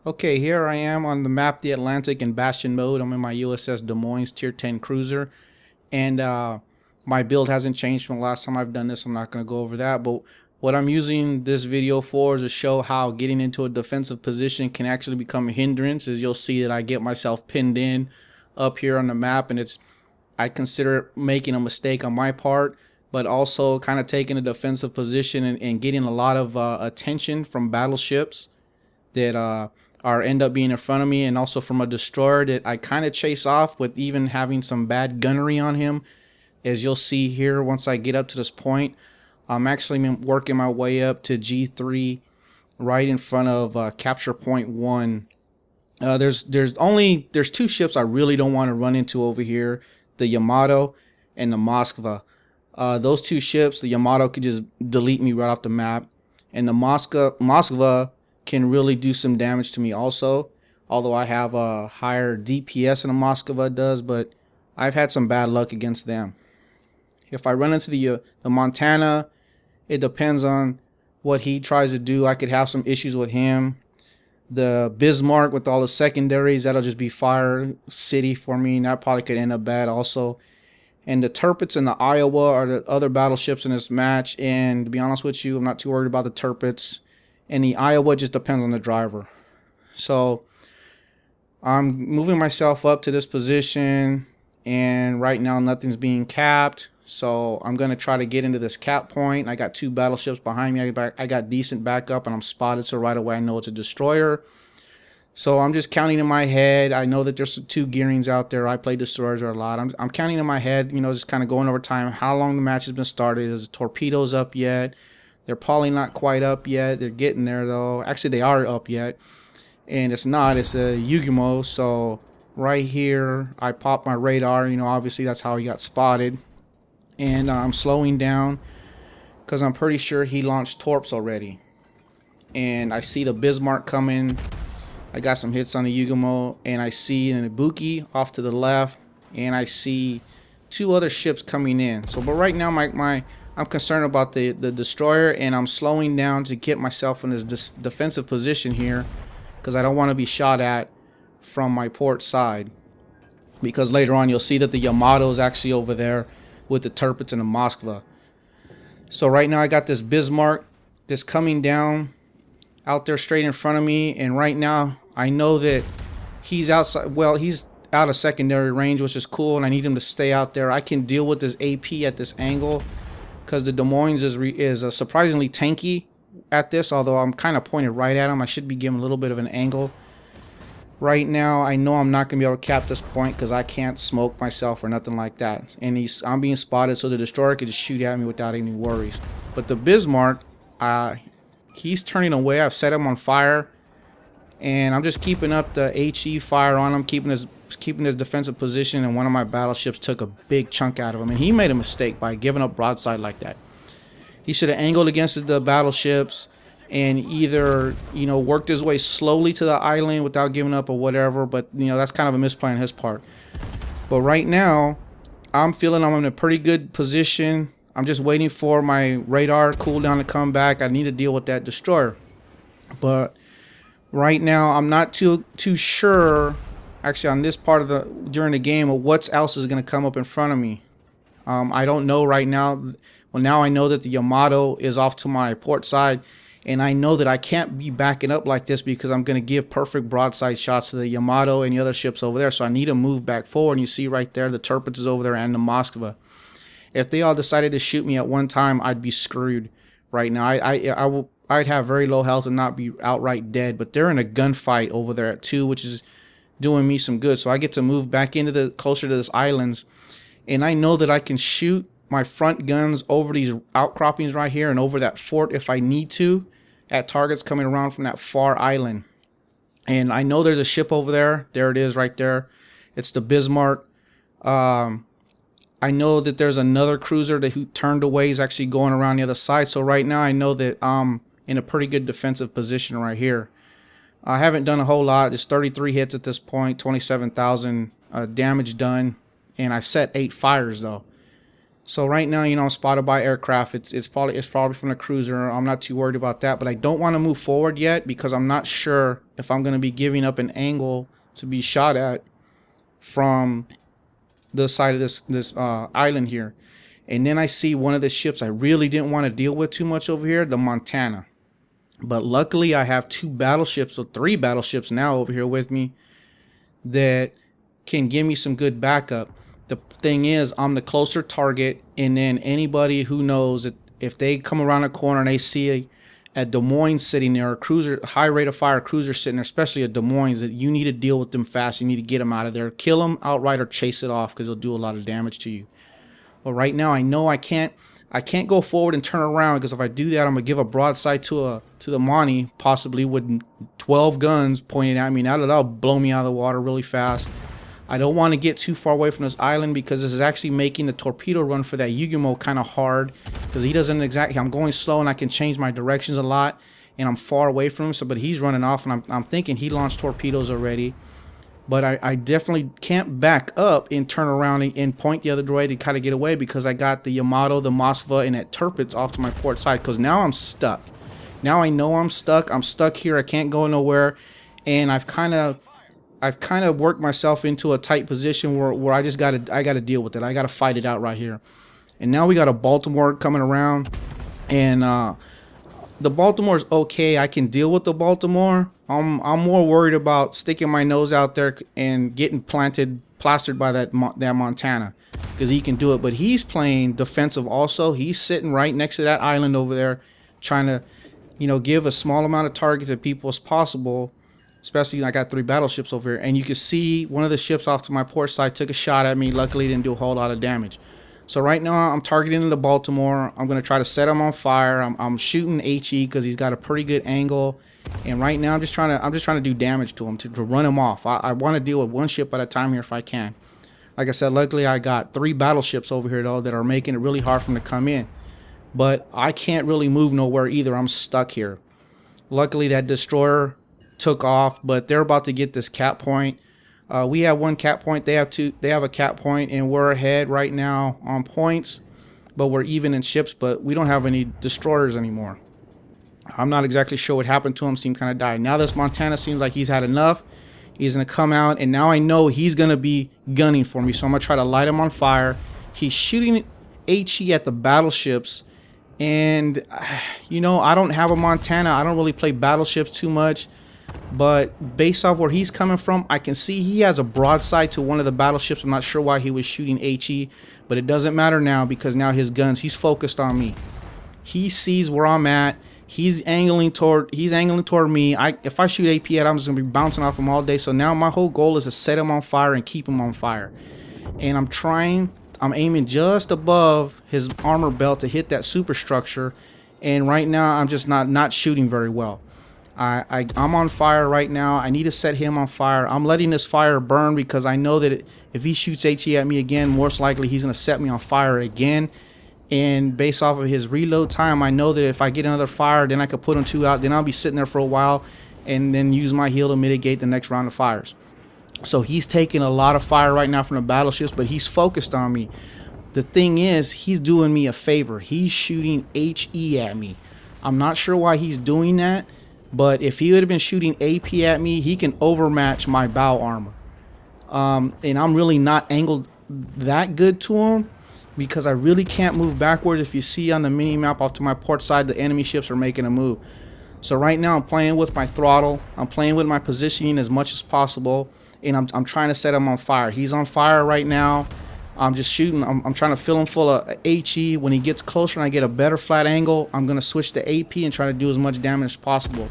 Okay, here I am on the map, the Atlantic in Bastion mode. I'm in my USS Des Moines Tier 10 cruiser, and my build hasn't changed from the last time I've done this. I'm not going to go over that, but what I'm using this video for is to show how getting into a defensive position can actually become a hindrance. As you'll see that I get myself pinned in up here on the map, and I consider making a mistake on my part, but also kind of taking a defensive position and getting a lot of attention from battleships that end up being in front of me, and also from a destroyer that I kind of chase off with even having some bad gunnery on him. As you'll see here, once I get up to this point, I'm actually working my way up to G3 right in front of capture point 1. There's two ships I really don't want to run into over here, the Yamato and the Moskva. Those two ships, the Yamato could just delete me right off the map, and the Moskva can really do some damage to me also, although I have a higher DPS than a Moskva does, but I've had some bad luck against them. If I run into the Montana, it depends on what he tries to do. I could have some issues with him. The Bismarck with all the secondaries, that'll just be fire city for me, and that probably could end up bad also. And the Tirpitz and the Iowa are the other battleships in this match, and to be honest with you, I'm not too worried about the Tirpitz. And the Iowa just depends on the driver. So I'm moving myself up to this position, and right now nothing's being capped. So I'm going to try to get into this cap point. I got two battleships behind me. I got decent backup, and I'm spotted, so right away I know it's a destroyer. So I'm just counting in my head. I know that there's two gearings out there. I play destroyers a lot. I'm counting in my head, just kind of going over time, how long the match has been started. Is the torpedoes up yet? They're probably not quite up yet. They're getting there, though. Actually, they are up yet. And it's not. It's a Yugimo. So right here, I popped my radar. Obviously, that's how he got spotted. And I'm slowing down because I'm pretty sure he launched torps already. And I see the Bismarck coming. I got some hits on the Yugimo. And I see an Ibuki off to the left. And I see two other ships coming in. So, but right now, I'm concerned about the destroyer, and I'm slowing down to get myself in this defensive position here because I don't want to be shot at from my port side, because later on you'll see that the Yamato is actually over there with the Tirpitz and the Moskva. So right now I got this Bismarck that's coming down out there straight in front of me, and right now I know that he's outside. Well, he's out of secondary range, which is cool, and I need him to stay out there. I can deal with this AP at this angle, because the Des Moines is surprisingly tanky at this, although I'm kind of pointed right at him. I should be giving a little bit of an angle. Right now, I know I'm not going to be able to cap this point because I can't smoke myself or nothing like that. And I'm being spotted, so the destroyer could just shoot at me without any worries. But the Bismarck, he's turning away. I've set him on fire, and I'm just keeping up the HE fire on him, keeping his defensive position, and one of my battleships took a big chunk out of him, and he made a mistake by giving up broadside like that. He should have angled against the battleships and either worked his way slowly to the island without giving up or whatever, but that's kind of a misplay on his part. But right now I'm feeling I'm in a pretty good position. I'm just waiting for my radar cooldown to come back. I need to deal with that destroyer, but right now I'm not too sure actually on this part of during the game of what else is going to come up in front of me. I don't know right now. Well, now I know that the Yamato is off to my port side, and I know that I can't be backing up like this because I'm going to give perfect broadside shots to the Yamato and the other ships over there. So I need to move back forward, and you see right there the Tirpitz is over there and the Moskva. If they all decided to shoot me at one time, I'd be screwed right now. I'd have very low health and not be outright dead, but they're in a gunfight over there at 2, which is doing me some good. So I get to move back into closer to this islands, and I know that I can shoot my front guns over these outcroppings right here and over that fort if I need to at targets coming around from that far island. And I know there's a ship over there. There it is right there. It's the Bismarck. I know that there's another cruiser who turned away. He's actually going around the other side. So right now I know that I'm in a pretty good defensive position right here. I haven't done a whole lot. Just 33 hits at this point, 27,000 damage done, and I've set 8 fires though. So right now, I'm spotted by aircraft. It's probably from the cruiser. I'm not too worried about that, but I don't want to move forward yet because I'm not sure if I'm going to be giving up an angle to be shot at from the side of this island here. And then I see one of the ships I really didn't want to deal with too much over here, the Montana. But luckily, I have 2 battleships, or 3 battleships now over here with me that can give me some good backup. The thing is, I'm the closer target, and then anybody who knows that if they come around a corner and they see a Des Moines sitting there, a cruiser, high rate of fire cruiser sitting there, especially a Des Moines, that you need to deal with them fast. You need to get them out of there, kill them outright, or chase it off because they'll do a lot of damage to you. But right now, I know I can't go forward and turn around because if I do that, I'm gonna give a broadside to the Moines, possibly with 12 guns pointed at me. Now that'll blow me out of the water really fast. I don't want to get too far away from this island because this is actually making the torpedo run for that Yugimo kind of hard because he doesn't exactly. I'm going slow and I can change my directions a lot, and I'm far away from him. So, but he's running off, and I'm thinking he launched torpedoes already. But I definitely can't back up and turn around and point the other way to kind of get away because I got the Yamato, the Moskva, and that Tirpitz off to my port side because now I'm stuck. Now I know I'm stuck. I'm stuck here. I can't go nowhere, and I've kind of worked myself into a tight position where I gotta deal with it. I gotta fight it out right here. And now we got a Baltimore coming around, and the Baltimore's okay. I can deal with the Baltimore. I'm more worried about sticking my nose out there and getting plastered by that Montana because he can do it. But he's playing defensive also. He's sitting right next to that island over there, trying to, give a small amount of target to people as possible. Especially, I got 3 battleships over here, and you can see one of the ships off to my port side took a shot at me. Luckily, didn't do a whole lot of damage. So right now, I'm targeting the Baltimore. I'm going to try to set him on fire. I'm shooting HE because he's got a pretty good angle. And right now, I'm just trying to do damage to him to run him off. I want to deal with 1 ship at a time here if I can. Like I said, luckily, I got 3 battleships over here, though, that are making it really hard for him to come in. But I can't really move nowhere either. I'm stuck here. Luckily, that destroyer took off, but they're about to get this cap point. We have 1 cap point. They have 2. They have a cap point, and we're ahead right now on points, but we're even in ships. But we don't have any destroyers anymore. I'm not exactly sure what happened to him. Seemed kind of died. Now this Montana seems like he's had enough. He's gonna come out, and now I know he's gonna be gunning for me. So I'm gonna try to light him on fire. He's shooting HE at the battleships, and I don't have a Montana. I don't really play battleships too much. But based off where he's coming from, I can see he has a broadside to one of the battleships. I'm not sure why he was shooting HE, but it doesn't matter now because now his guns, he's focused on me. He sees where I'm at. He's angling toward me. If I shoot AP at him, I'm just gonna be bouncing off him all day. So now my whole goal is to set him on fire and keep him on fire. And I'm aiming just above his armor belt to hit that superstructure. And right now I'm just not shooting very well. I'm on fire right now. I need to set him on fire. I'm letting this fire burn because I know that if he shoots HE at me again, most likely he's going to set me on fire again. And based off of his reload time, I know that if I get another fire, then I could put him 2 out. Then I'll be sitting there for a while and then use my heal to mitigate the next round of fires. So he's taking a lot of fire right now from the battleships, but he's focused on me. The thing is, he's doing me a favor. He's shooting HE at me. I'm not sure why he's doing that. But if he would have been shooting AP at me, he can overmatch my bow armor. And I'm really not angled that good to him because I really can't move backwards. If you see on the mini map off to my port side, the enemy ships are making a move. So right now I'm playing with my throttle. I'm playing with my positioning as much as possible. And I'm trying to set him on fire. He's on fire right now. I'm just shooting. I'm trying to fill him full of HE. When he gets closer and I get a better flat angle, I'm going to switch to AP and try to do as much damage as possible.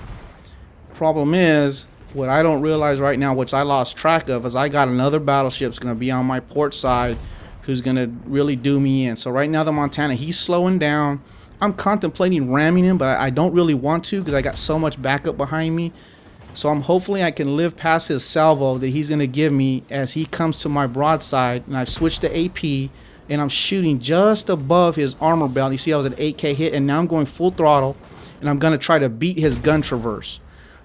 Problem is, what I don't realize right now, which I lost track of, is I got another battleship's going to be on my port side who's going to really do me in. So right now the Montana, he's slowing down. I'm contemplating ramming him, but I don't really want to because I got so much backup behind me. So hopefully I can live past his salvo that he's going to give me as he comes to my broadside. And I've switched to AP, and I'm shooting just above his armor belt. You see I was at 8K hit, and now I'm going full throttle, and I'm going to try to beat his gun traverse.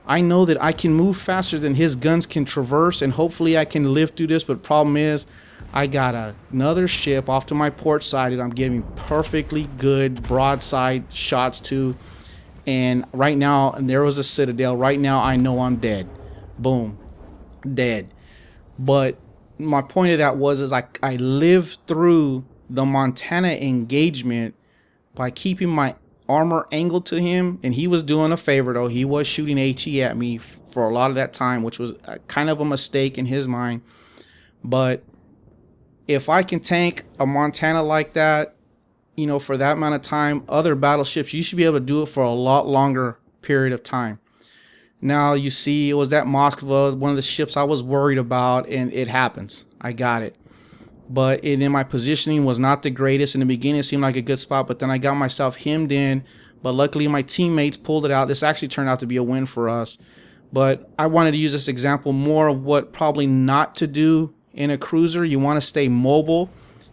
I know that I can move faster than his guns can traverse, and hopefully I can live through this, but the problem is I got another ship off to my port side that I'm giving perfectly good broadside shots to. And right now, and there was a citadel. Right now, I know I'm dead. Boom, dead. But my point of that was is I lived through the Montana engagement by keeping my armor angled to him, and he was doing a favor though. He was shooting HE at me for a lot of that time, which was kind of a mistake in his mind. But if I can tank a Montana like that, you know, for that amount of time, other battleships, you should be able to do it for a lot longer period of time. Now you see, it was that Moskva, one of the ships I was worried about, and it happens. I got it. But in my positioning was not the greatest. In the beginning, it seemed like a good spot, but then I got myself hemmed in. But luckily, my teammates pulled it out. This actually turned out to be a win for us. But I wanted to use this example more of what probably not to do in a cruiser. You want to stay mobile.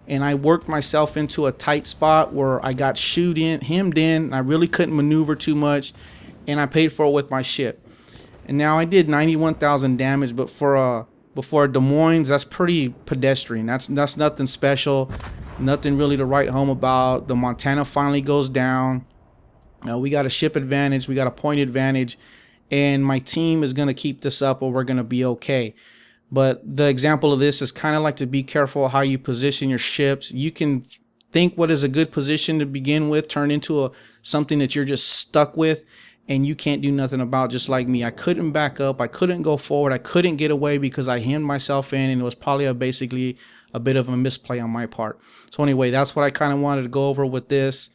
And I worked myself into a tight spot where I got hemmed in. I really couldn't maneuver too much, and I paid for it with my ship. And now I did 91,000 damage, but for Des Moines, that's pretty pedestrian. That's nothing special, nothing really to write home about. The Montana finally goes down. We got a ship advantage, we got a point advantage, and my team is going to keep this up, or we're going to be okay. But the example of this is kind of like to be careful how you position your ships. You can think what is a good position to begin with, turn into something that you're just stuck with, and you can't do nothing about. Just like me, I couldn't back up, I couldn't go forward, I couldn't get away because I hemmed myself in, and it was probably basically a bit of a misplay on my part. So anyway, that's what I kind of wanted to go over with this.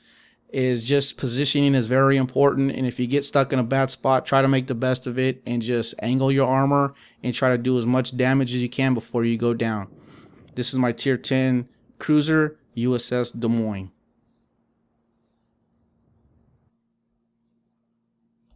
Is just positioning is very important, and if you get stuck in a bad spot, try to make the best of it and just angle your armor and try to do as much damage as you can before you go down. This is my tier 10 cruiser, USS Des Moines.